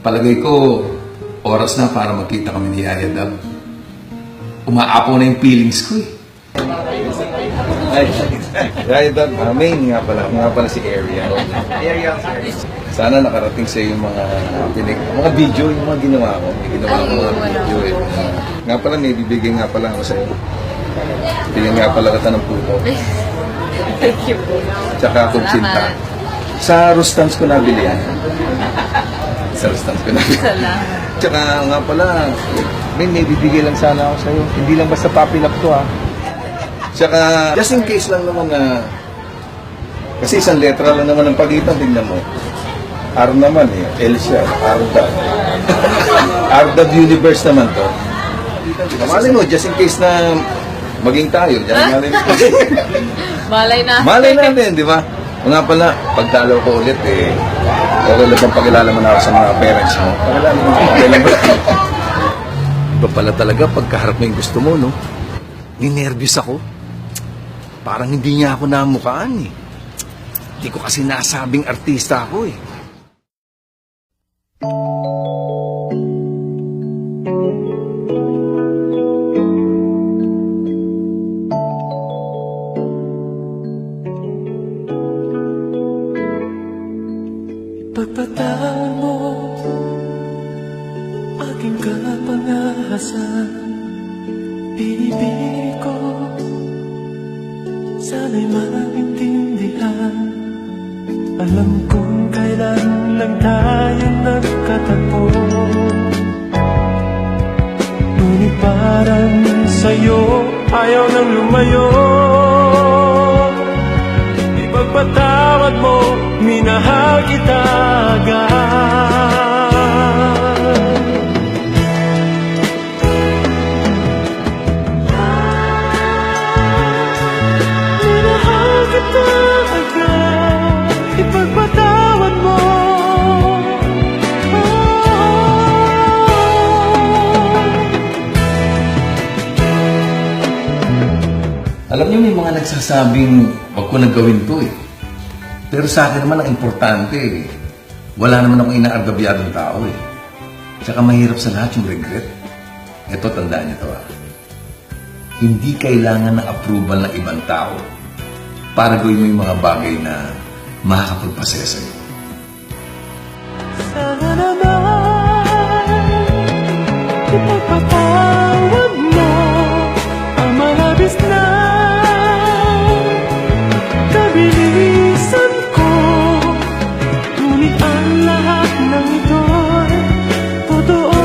Palagay ko, oras na para magkita kami ni Yaya Dab. Umaapaw na yung feelings ko eh. Ay, Yaya Dab, main nga pala si Arian. Sana nakarating sa yung mga video, yung mga ginawa ko. May ginawa ko mga video eh. Nga pala, may bibigyan nga pala ako sa'yo. Bigyan nga pala kita ng puto. Thank you po. Tsaka kutsinta. Sa Rustans ko nabili yan. Sa Rustans ko nabili. Salamat. Tsaka nga pala, may bibigay lang sana ako sa'yo. Hindi lang basta papilap to ha. Tsaka, just in case lang naman na, kasi isang letra lang naman ang pagitan, tingnan mo. R naman eh, L siya, Ardab. Ardab Universe naman to. Malay mo, just in case na maging tayo, Malay na. malay natin, di ba? O nga pala, pagdalaw ko ulit eh, okay lang bang pakilala mo na ako sa mga parents mo? Pakilala mo, okay lang ba? Iba pala talaga pagkaharap mo yung gusto mo, no? Ninervyos ako. Parang hindi niya ako namukhaan eh. Hindi ko kasi nasabing artista ako eh. Pagpataan mo aking kapangahasan, pinipili ko sana'y maintindihan. Alam kong kailan lang tayo nagkatagpo, ngunit parang sa'yo ayaw nang lumayo. Ipagpatawad mo, minahal kita agad. Minahal kita agad, ipagpatawad mo. Alam niyo, may mga nagsasabing wag ko nang gawin to eh. Pero sa akin naman ang importante eh. Wala naman akong inaargabyadong tao eh. Tsaka mahirap sa lahat yung regret. Ito, tandaan niyo to ah. Hindi kailangan ng approval ng ibang tao para gawin mo yung mga bagay na makakapagpasaya sa'yo. Sana naman ipagpatawad mo ang malabis na kabilisan ko. Ngunit ang lahat ng ito'y totoo.